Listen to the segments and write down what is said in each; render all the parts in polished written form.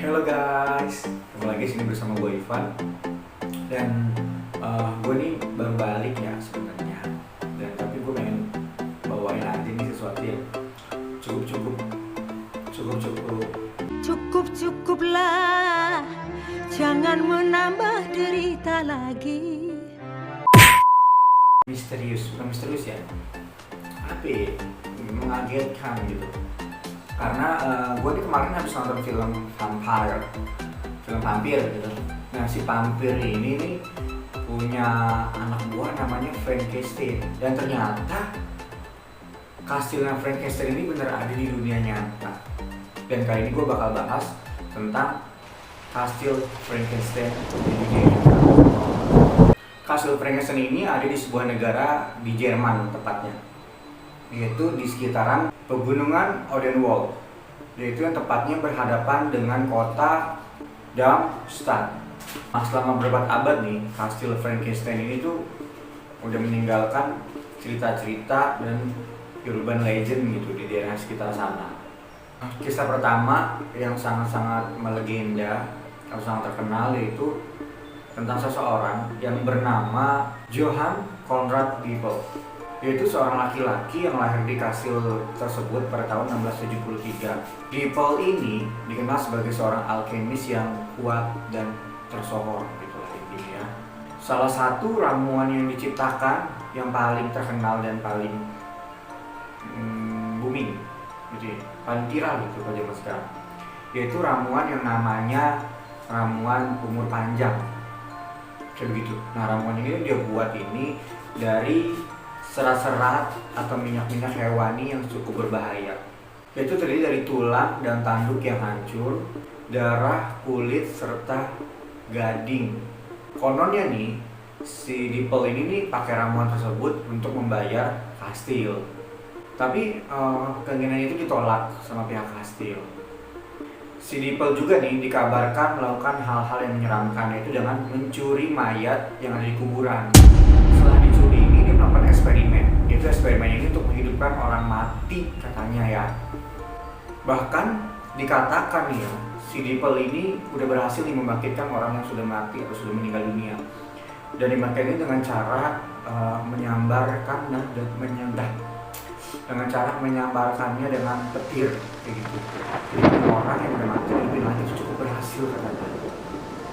Hello guys, kembali lagi sini bersama gue Ivan. Dan gue nih baru balik ya sebenarnya. Dan tapi gue pengen bawain aja nih sesuatu yang cukup Cukuplah, jangan menambah derita lagi. misterius, bukan misterius ya, tapi mengagetkan gitu. Karena gue nih kemarin habis nonton film vampir gitu. Nah si vampir ini nih punya anak buah namanya Frankenstein, dan ternyata kastilnya Frankenstein ini bener ada di dunia nyata. Dan kali ini gue bakal bahas tentang kastil Frankenstein di dunia nyata. Kastil Frankenstein ini ada di sebuah negara di Jerman tepatnya, yaitu di sekitaran pegunungan Odenwald, yaitu yang tepatnya berhadapan dengan kota Darmstadt. Nah, selama berabad-abad nih, kastil Frankenstein ini tuh udah meninggalkan cerita-cerita dan urban legend gitu di daerah sekitar sana. Kisah pertama yang sangat-sangat melegenda atau sangat terkenal yaitu tentang seseorang yang bernama Johann Conrad Dippel, yaitu seorang laki-laki yang lahir di kastil tersebut pada tahun 1673. Dippel ini dikenal sebagai seorang alkemis yang kuat dan tersohor gitulah intinya. Salah satu ramuan yang diciptakan yang paling terkenal dan paling booming gitu ya, paling viral gitu pada zaman sekarang, yaitu ramuan yang namanya ramuan umur panjang. Kayak begitu. Nah, ramuan ini dia buat ini dari serat-serat atau minyak-minyak hewani yang cukup berbahaya, yaitu terdiri dari tulang dan tanduk yang hancur, darah, kulit, serta gading. Kononnya nih, si Dippel ini nih pakai ramuan tersebut untuk membayar kastil. Tapi keinginan itu ditolak sama pihak kastil. Si Dippel juga nih dikabarkan melakukan hal-hal yang menyeramkan, yaitu dengan mencuri mayat yang ada di kuburan. Setelah dicuri ini dia melakukan eksperimen. Itu eksperimen ini untuk menghidupkan orang mati katanya ya. Bahkan dikatakan nih ya, si Dippel ini udah berhasil nih membangkitkan orang yang sudah mati atau sudah meninggal dunia. Dan dibangkitkan dengan cara menyambarkannya dengan petir kayak gitu. Jadi orang yang udah mati lebih lagi itu cukup berhasil katanya.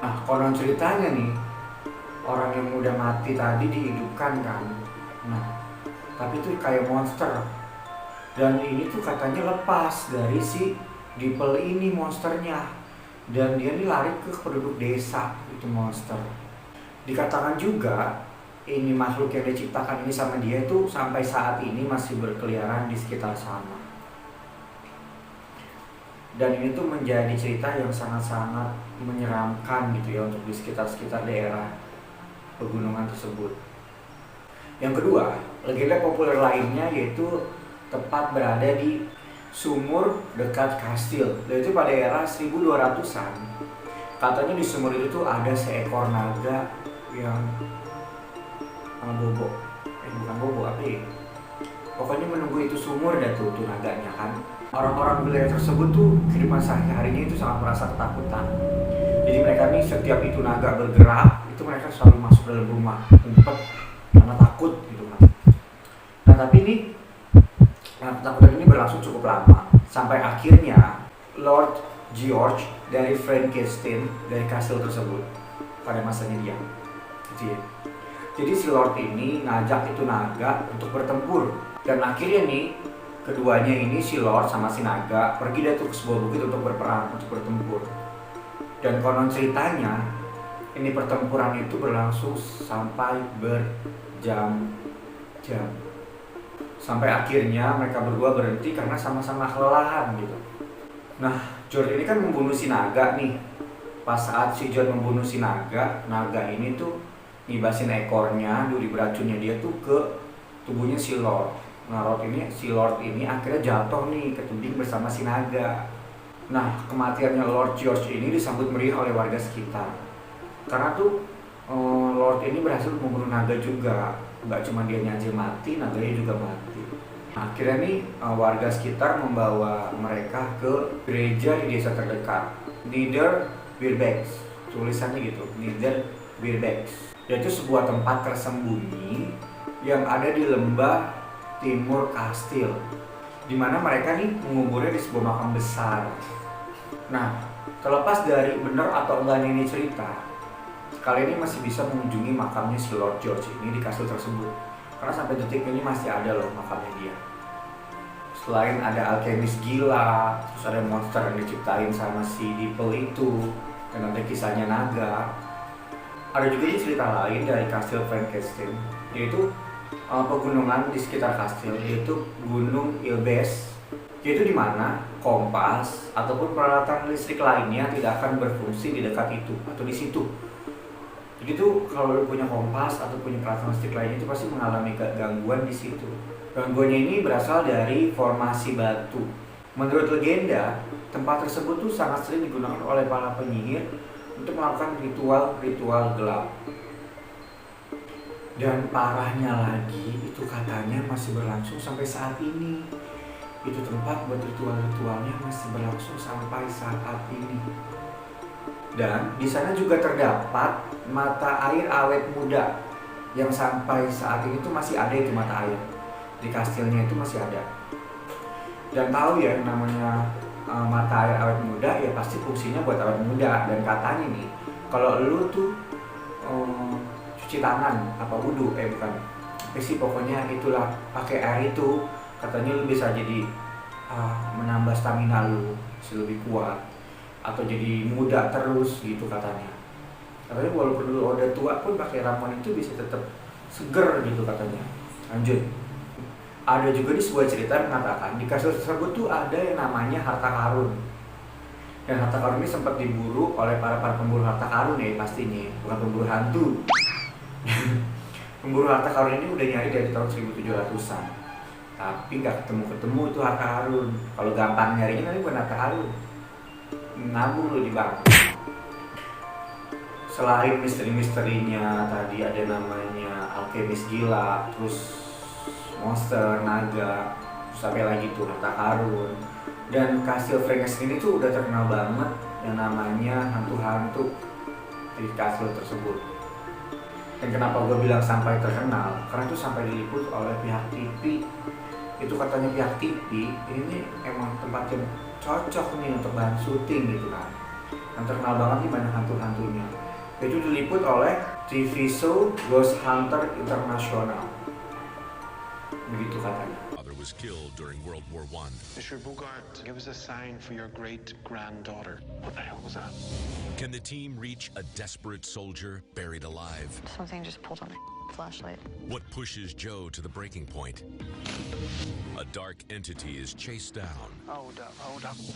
Nah, konon ceritanya nih, orang yang udah mati tadi dihidupkan kan. Nah, tapi itu kayak monster. Dan ini tuh katanya lepas dari si Dippel ini monsternya. Dan dia nih lari ke penduduk desa, itu monster. Dikatakan juga ini makhluk yang diciptakan ini sama dia itu sampai saat ini masih berkeliaran di sekitar sana. Dan ini tuh menjadi cerita yang sangat-sangat menyeramkan gitu ya untuk di sekitar daerah pegunungan tersebut. Yang kedua, legenda populer lainnya yaitu tepat berada di sumur dekat kastil, yaitu pada era 1200-an. Katanya di sumur itu tuh ada seekor naga yang pokoknya menunggu itu sumur dan tuh naganya kan. Orang-orang wilayah tersebut tuh kehidupan sehari-harinya itu sangat merasa ketakutan. Jadi mereka nih setiap itu naga bergerak itu mereka selalu masuk dalam rumah ngumpet karena takut gitu kan. Nah tapi ini ketakutan ini berlangsung cukup lama sampai akhirnya Lord George dari Frankenstein dari kastil tersebut pada masanya dia gitu ya. Jadi si Lord ini ngajak itu naga untuk bertempur. Dan akhirnya nih, keduanya ini si Lord sama si naga pergi dah tuh ke sebuah bukit untuk berperang, untuk bertempur. Dan konon ceritanya, ini pertempuran itu berlangsung sampai berjam-jam. Sampai akhirnya mereka berdua berhenti karena sama-sama kelelahan gitu. Nah, George ini kan membunuh si naga nih. Pas saat si George membunuh si naga ini tuh ngibasin ekornya, duri beracunnya dia tuh ke tubuhnya si Lord. Nah, si Lord ini akhirnya jatuh nih ke tebing bersama si naga. Nah, kematiannya Lord George ini disambut meriah oleh warga sekitar. Karena tuh Lord ini berhasil membunuh naga juga. Nggak cuma dia aja mati, naganya juga mati. Akhirnya nih warga sekitar membawa mereka ke gereja di desa terdekat. Neither Beerbags, tulisannya gitu, Neither Beerbags, yaitu sebuah tempat tersembunyi yang ada di lembah timur kastil, di mana mereka nih menguburnya di sebuah makam besar. Nah, terlepas dari benar atau enggaknya ini cerita, kalian ini masih bisa mengunjungi makamnya si Lord George ini di kastil tersebut, karena sampai detik ini masih ada loh makamnya dia. Selain ada alkemis gila, terus ada monster yang diciptain sama si Dipel itu, dan ada kisahnya naga. Ada juga cerita lain dari kastil Frankenstein, yaitu pegunungan di sekitar kastil, yaitu Gunung Ilbes, yaitu di mana kompas ataupun peralatan listrik lainnya tidak akan berfungsi di dekat itu atau di situ. Jadi tuh kalau lu punya kompas atau punya peralatan listrik lainnya itu pasti mengalami gangguan di situ. Gangguannya ini berasal dari formasi batu. Menurut legenda, tempat tersebut tuh sangat sering digunakan oleh para penyihir untuk melakukan ritual-ritual gelap. Dan parahnya lagi, itu katanya masih berlangsung sampai saat ini. Itu tempat buat ritual-ritualnya masih berlangsung sampai saat ini. Dan di sana juga terdapat mata air awet muda yang sampai saat ini tuh masih ada itu mata air. Di kastilnya itu masih ada. Dan tahu ya namanya mata air awet muda ya pasti fungsinya buat awet muda. Dan katanya nih, kalau lu tuh cuci tangan apa wudu bukan. Tapi sih pokoknya itulah pakai air itu katanya lu bisa jadi menambah stamina lu lebih kuat atau jadi muda terus gitu katanya. Katanya walaupun lu udah tua pun pakai ramuan itu bisa tetap seger gitu katanya. Lanjut. Ada juga di sebuah cerita mengatakan di kastil tersebut tuh ada yang namanya harta karun. Dan harta karun ini sempat diburu oleh para pemburu harta karun ya pastinya, bukan pemburu hantu. Pemburu harta karun ini udah nyari dari tahun 1700-an. Tapi gak ketemu itu harta karun. Kalau gampang nyarinya nanti bukan harta karun, nabung lu di bank. Selain misteri-misterinya tadi ada namanya alkemis gila, terus monster, naga, terus apa lagi tuh harta karun. Dan kastil Frankenstein itu udah terkenal banget yang namanya hantu-hantu di kastil tersebut. Dan kenapa gue bilang sampai terkenal? Karena itu sampai diliput oleh pihak TV. Itu katanya pihak TV ini emang tempat yang cocok nih untuk bahan syuting gitu kan. Yang terkenal banget nih banyak hantu-hantunya. Itu diliput oleh TV show Ghost Hunter International. Begitu katanya. Was killed during World War I. Monsieur Bogart, give us a sign for your great-granddaughter. What the hell was that? Can the team reach a desperate soldier buried alive? Something just pulled on my flashlight. What pushes Joe to the breaking point? A dark entity is chased down. Hold up.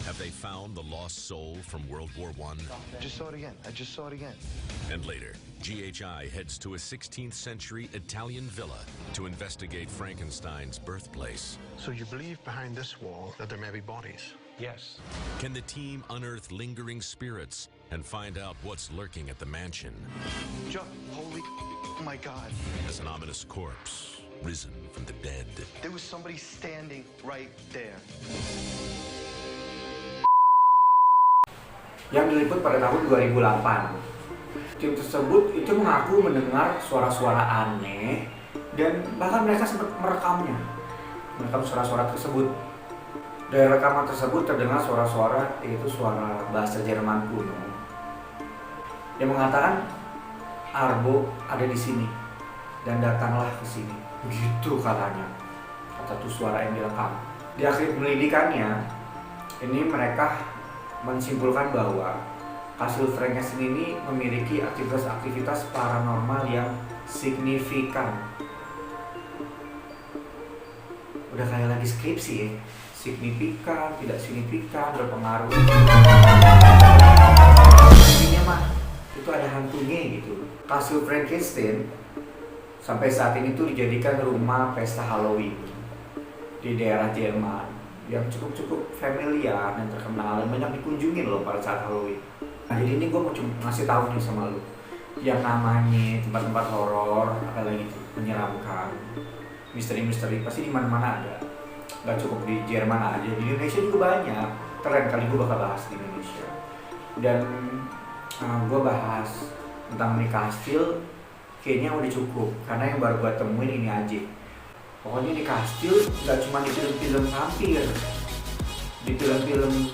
Have they found the lost soul from World War I? I just saw it again. And later, GHI heads to a 16th century Italian villa to investigate Frankenstein's birthplace. So you believe behind this wall that there may be bodies? Yes. Can the team unearth lingering spirits and find out what's lurking at the mansion? Joe, oh my God. As an ominous corpse risen from the dead. There was somebody standing right there. Yang diliput pada tahun 2008. Tim tersebut itu mengaku mendengar suara-suara aneh dan bahkan mereka sempat merekam suara-suara tersebut. Dari rekaman tersebut terdengar suara-suara yaitu suara bahasa Jerman kuno yang mengatakan Arbo ada di sini dan datanglah ke sini. Begitu katanya. Kata tuh suara yang direkam. Di akhir penyelidikannya ini mereka menyimpulkan bahwa kastil Frankenstein ini memiliki aktivitas paranormal yang signifikan. Udah kayak lagi skripsi ya. Signifikan, tidak signifikan, berpengaruh. Intinya mah itu ada hantunya gitu. Kastil Frankenstein sampai saat ini tuh dijadikan rumah pesta Halloween di daerah Jerman yang cukup familiar dan terkenal dan banyak dikunjungin loh pada saat Halloween. Nah, jadi ini gue mau cuma ngasih tahu nih sama lu yang namanya tempat-tempat horor, apalagi itu menyeramkan, misteri-misteri pasti di mana-mana ada. Gak cukup di Jerman aja, di Indonesia juga banyak. Keren kali gue bakal bahas di Indonesia. Dan gue bahas tentang Nick Castle kayaknya udah cukup, karena yang baru gue temuin ini aja. Pokoknya Nick Castle gak cuma di film-film vampir, di film-film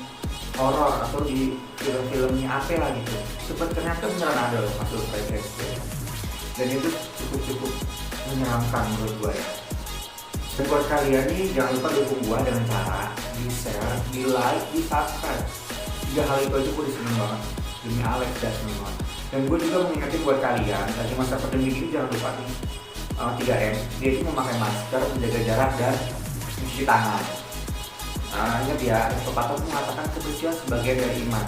horor atau di film-filmnya apa lah gitu. Ternyata beneran ada loh kasus Frank Castle. Dan itu cukup menyeramkan menurut gue ya. Dan buat kalian nih, jangan lupa dukung gue dengan cara di share, di like, di subscribe. 3 hal itu aja gue seneng banget. Demi Alex dan semua. Dan gue juga mengingatkan buat kalian, lagi masa pandemi ini jangan lupa nih 3M, dia itu memakai masker, menjaga jarak, dan mencuci tangan. Ingat ya, pepatah mengatakan kebersihan sebagian dari iman.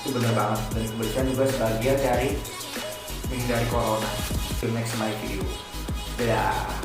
Itu benar banget, dan kebersihan juga sebagian dari menghindari corona. See you next my video. Dadah.